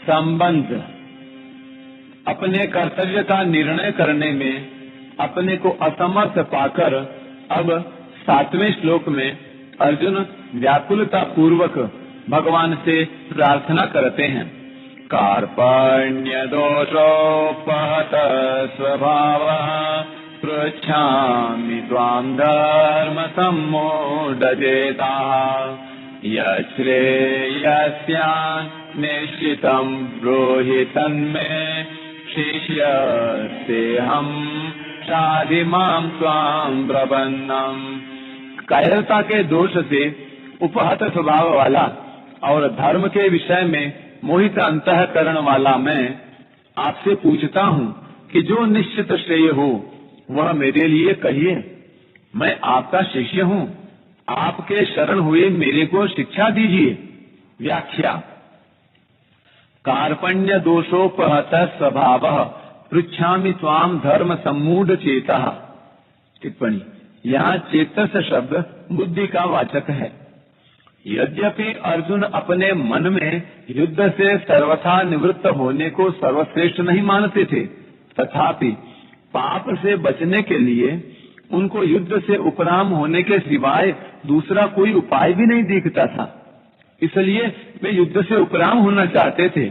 संबंध। अपने कर्तव्य का निर्णय करने में अपने को असमर्थ पाकर अब 7वें श्लोक में अर्जुन व्याकुलता पूर्वक भगवान से प्रार्थना करते हैं। कार्पण्य दोषोपहत स्वभाव पृच्छामि त्वां धर्म सम्मूढचेता यश्रेयस्यान् निश्चितं ब्रूहि तन्मे शिष्यस्तेऽहं शाधि मां त्वां प्रपन्नम्। कायरता के दोष से उपहत स्वभाव वाला और धर्म के विषय में मोहित अंतःकरण वाला मैं आपसे पूछता हूँ कि जो निश्चित श्रेय हो वह मेरे लिए कहिए। मैं आपका शिष्य हूँ, आपके शरण हुए मेरे को शिक्षा दीजिए। व्याख्या। कार्पण्य दोषोपहत स्वभाव पृच्छामि त्वाम धर्म सम्मूढ़ चेता। टिप्पणी। यहाँ चेतस शब्द बुद्धि का वाचक है। यद्यपि अर्जुन अपने मन में युद्ध से सर्वथा निवृत्त होने को सर्वश्रेष्ठ नहीं मानते थे, तथापि पाप से बचने के लिए उनको युद्ध से उपराम होने के सिवाय दूसरा कोई उपाय भी नहीं दिखता था। इसलिए वे युद्ध से उपराम होना चाहते थे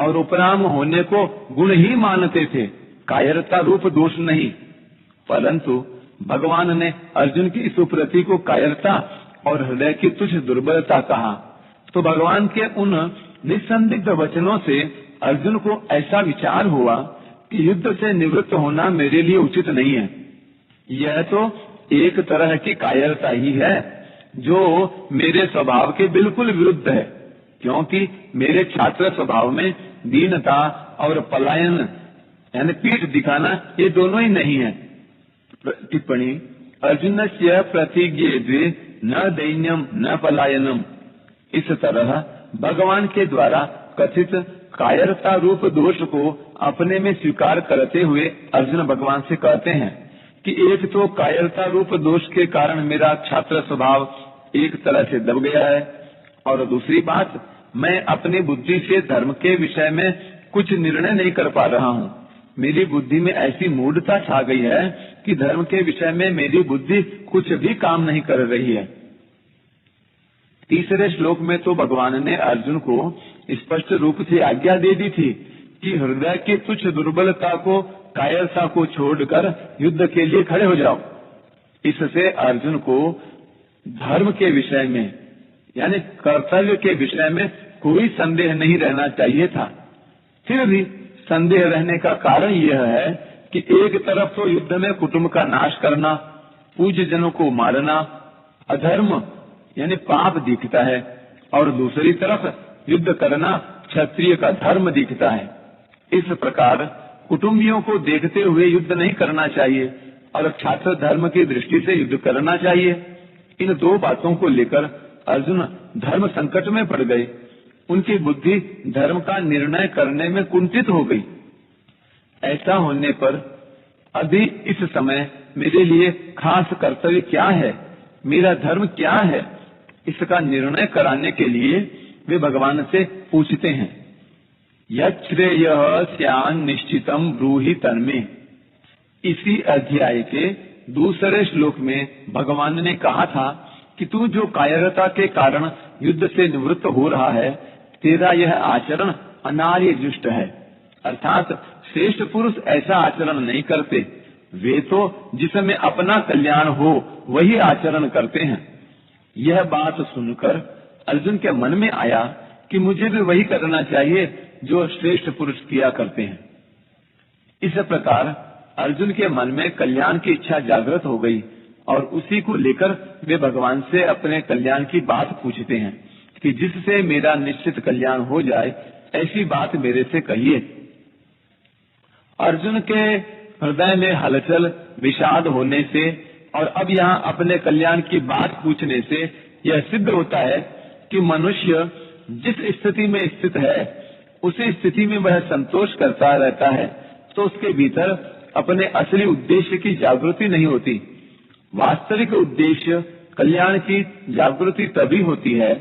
और उपराम होने को गुण ही मानते थे, कायरता रूप दोष नहीं। परंतु भगवान ने अर्जुन की इस उपरति को कायरता और हृदय की तुच्छ दुर्बलता कहा, तो भगवान के उन निसंदिग्ध वचनों से अर्जुन को ऐसा विचार हुआ कि युद्ध से निवृत्त होना मेरे लिए उचित नहीं है। यह तो एक तरह की कायरता ही है जो मेरे स्वभाव के बिल्कुल विरुद्ध है, क्योंकि मेरे छात्र स्वभाव में दीनता और पलायन यानी पीठ दिखाना ये दोनों ही नहीं है। टिप्पणी। अर्जुन से प्रतिज्ञे न दैन्यम न पलायनम। इस तरह भगवान के द्वारा कथित कायरता रूप दोष को अपने में स्वीकार करते हुए अर्जुन भगवान से कहते हैं कि एक तो कायरता रूप दोष के कारण मेरा छात्र स्वभाव एक तरह से दब गया है, और दूसरी बात मैं अपनी बुद्धि से धर्म के विषय में कुछ निर्णय नहीं कर पा रहा हूँ। मेरी बुद्धि में ऐसी मूढ़ता छा गई है कि धर्म के विषय में मेरी बुद्धि कुछ भी काम नहीं कर रही है। तीसरे श्लोक में तो भगवान ने अर्जुन को स्पष्ट रूप से आज्ञा दे दी थी कि हृदय की तुच्छ दुर्बलता को, कायरता को छोड़कर युद्ध के लिए खड़े हो जाओ। इससे अर्जुन को धर्म के विषय में यानी कर्तव्य के विषय में कोई संदेह नहीं रहना चाहिए था। फिर भी संदेह रहने का कारण यह है कि एक तरफ तो युद्ध में कुटुंब का नाश करना, पूज्य जनों को मारना अधर्म यानी पाप दिखता है, और दूसरी तरफ युद्ध करना क्षत्रिय का धर्म दिखता है। इस प्रकार कुटुंबियों को देखते हुए युद्ध नहीं करना चाहिए और छात्र धर्म की दृष्टि से युद्ध करना चाहिए। इन दो बातों को लेकर अर्जुन धर्म संकट में पड़ गए। उनकी बुद्धि धर्म का निर्णय करने में कुंठित हो गई। ऐसा होने पर अभी इस समय मेरे लिए खास कर्तव्य क्या है, मेरा धर्म क्या है, इसका निर्णय कराने के लिए वे भगवान से पूछते हैं। यच्छ्रेयः स्यान् निश्चितं ब्रूहि तन्मे। इसी अध्याय के दूसरे श्लोक में भगवान ने कहा था कि तू जो कायरता के कारण युद्ध से निवृत्त हो रहा है, तेरा यह आचरण अनार्य जुष्ट है। अर्थात श्रेष्ठ पुरुष ऐसा आचरण नहीं करते, वे तो जिसमें अपना कल्याण हो वही आचरण करते हैं। यह बात सुनकर अर्जुन के मन में आया कि मुझे भी वही करना चाहिए जो श्रेष्ठ पुरुष किया करते हैं। इस प्रकार अर्जुन के मन में कल्याण की इच्छा जागृत हो गई और उसी को लेकर वे भगवान से अपने कल्याण की बात पूछते हैं कि जिससे मेरा निश्चित कल्याण हो जाए ऐसी बात मेरे से कहिए। अर्जुन के हृदय में हलचल विषाद होने से और अब यहाँ अपने कल्याण की बात पूछने से यह सिद्ध होता है कि मनुष्य जिस स्थिति में स्थित है उसी स्थिति में वह संतोष करता रहता है, तो उसके भीतर अपने असली उद्देश्य की जागृति नहीं होती। वास्तविक उद्देश्य कल्याण की जागृति तभी होती है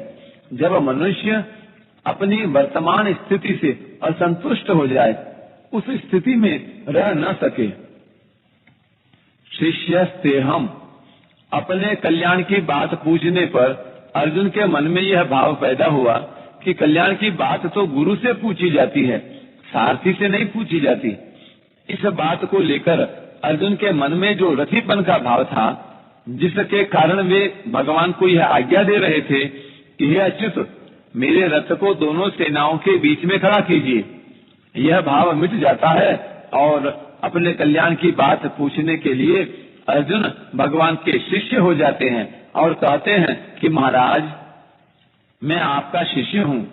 जब मनुष्य अपनी वर्तमान स्थिति से असंतुष्ट हो जाए, उस स्थिति में रह न सके। शिष्यस्ते हम, अपने कल्याण की बात पूछने पर अर्जुन के मन में यह भाव पैदा हुआ कि कल्याण की बात तो गुरु से पूछी जाती है, सारथी से नहीं पूछी जाती। इस बात को लेकर अर्जुन के मन में जो रथिपन का भाव था, जिसके कारण वे भगवान को यह आज्ञा दे रहे थे कि हे अच्युत, मेरे रथ को दोनों सेनाओं के बीच में खड़ा कीजिए, यह भाव मिट जाता है और अपने कल्याण की बात पूछने के लिए अर्जुन भगवान के शिष्य हो जाते हैं और कहते हैं कि महाराज, मैं आपका शिष्य हूँ,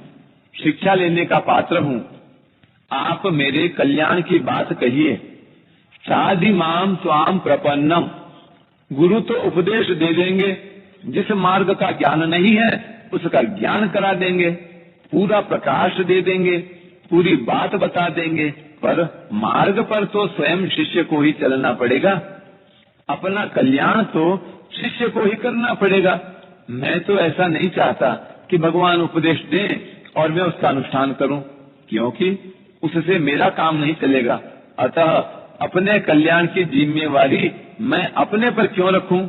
शिक्षा लेने का पात्र हूँ, आप मेरे कल्याण की बात कहिए। साधि माम स्वाम प्रपन्नम, गुरु तो उपदेश दे देंगे, जिस मार्ग का ज्ञान नहीं है उसका ज्ञान करा देंगे, पूरा प्रकाश दे देंगे, पूरी बात बता देंगे, पर मार्ग पर तो स्वयं शिष्य को ही चलना पड़ेगा, अपना कल्याण तो शिष्य को ही करना पड़ेगा। मैं तो ऐसा नहीं चाहता कि भगवान उपदेश दें और मैं उसका अनुष्ठान करूं, क्योंकि उससे मेरा काम नहीं चलेगा। अतः अपने कल्याण की जिम्मेवारी मैं अपने पर क्यों रखूं,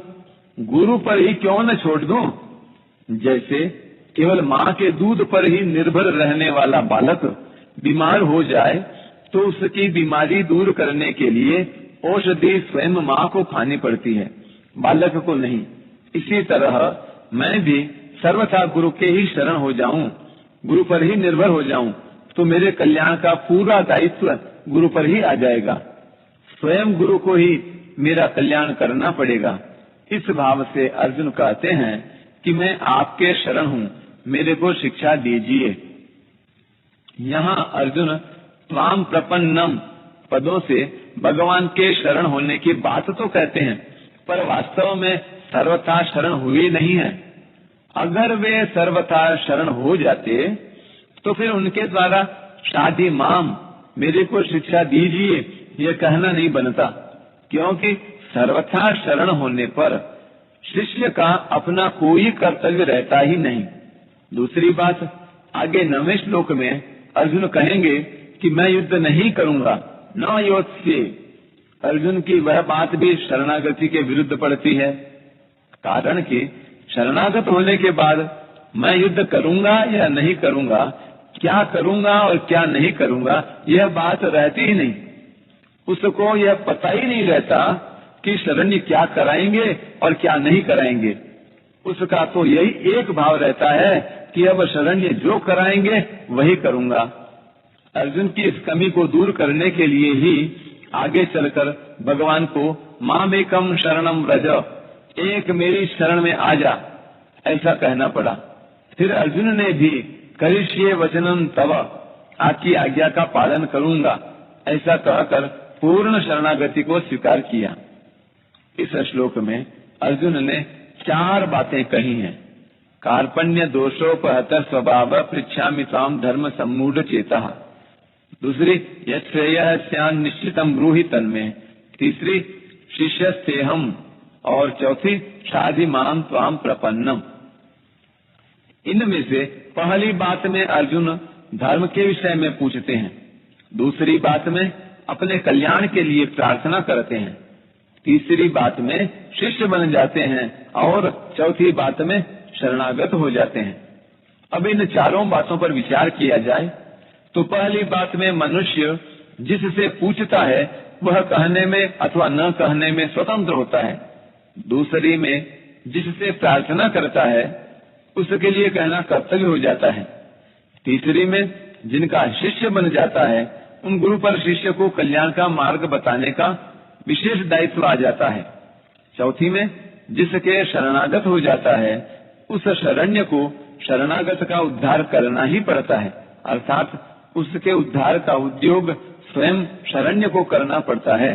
गुरु पर ही क्यों न छोड़ दूं। जैसे केवल माँ के दूध पर ही निर्भर रहने वाला बालक बीमार हो जाए तो उसकी बीमारी दूर करने के लिए औषधि स्वयं माँ को खानी पड़ती है, बालक को नहीं। इसी तरह मैं भी सर्वथा गुरु के ही शरण हो जाऊं, गुरु पर ही निर्भर हो जाऊं, तो मेरे कल्याण का पूरा दायित्व गुरु पर ही आ जाएगा। स्वयं गुरु को ही मेरा कल्याण करना पड़ेगा। इस भाव से अर्जुन कहते हैं कि मैं आपके शरण हूँ, मेरे को शिक्षा दीजिए। यहाँ अर्जुन त्वाम प्रपन्नम पदों से भगवान के शरण होने की बात तो कहते हैं, पर वास्तव में सर्वथा शरण हुए नहीं है। अगर वे सर्वथा शरण हो जाते तो फिर उनके द्वारा शादी माम, मेरे को शिक्षा दीजिए, यह कहना नहीं बनता, क्योंकि सर्वथा शरण होने पर शिष्य का अपना कोई कर्तव्य रहता ही नहीं। दूसरी बात, आगे 9वें श्लोक में अर्जुन कहेंगे कि मैं युद्ध नहीं करूंगा, न योत्स्ये। अर्जुन की वह बात भी शरणागति के विरुद्ध पड़ती है, कारण कि शरणागत होने के बाद मैं युद्ध करूंगा या नहीं करूंगा, क्या करूंगा और क्या नहीं करूंगा, यह बात रहती ही नहीं। उसको यह पता ही नहीं रहता कि शरण्य क्या कराएंगे और क्या नहीं कराएंगे। उसका तो यही एक भाव रहता है कि अब शरण्य जो कराएंगे वही करूंगा। अर्जुन की इस कमी को दूर करने के लिए ही आगे चलकर भगवान को मामेकम शरणम व्रज, एक मेरी शरण में आ जा, ऐसा कहना पड़ा। फिर अर्जुन ने भी करिष्ये वचनम तव, आपकी आज्ञा का पालन करूंगा, ऐसा कहकर पूर्ण शरणागति को स्वीकार किया। इस श्लोक में अर्जुन ने 4 बातें कही हैं। कार्पण्य दोषोपहत स्वभाव पृच्छामि त्वाम धर्म सम्मूढ़ चेतः। दूसरी, यश्रेयः स्यान् निश्चितम् ब्रूहि तन्मे। तीसरी, शिष्यस्तेहम्। और चौथी, शाधि मां त्वाम प्रपन्नम। इनमें से पहली बात में अर्जुन धर्म के विषय में पूछते हैं, दूसरी बात में अपने कल्याण के लिए प्रार्थना करते हैं, तीसरी बात में शिष्य बन जाते हैं और चौथी बात में शरणागत हो जाते हैं। अब इन चारों बातों पर विचार किया जाए तो पहली बात में मनुष्य जिससे पूछता है वह कहने में अथवा न कहने में स्वतंत्र होता है। दूसरी में जिससे प्रार्थना करता है उसके लिए कहना कर्तव्य हो जाता है। तीसरी में जिनका शिष्य बन जाता है उन गुरु पर शिष्य को कल्याण का मार्ग बताने का विशेष दायित्व आ जाता है। चौथी में जिसके शरणागत हो जाता है उस शरण्य को शरणागत का उद्धार करना ही पड़ता है, अर्थात उसके उद्धार का उद्योग स्वयं शरण्य को करना पड़ता है।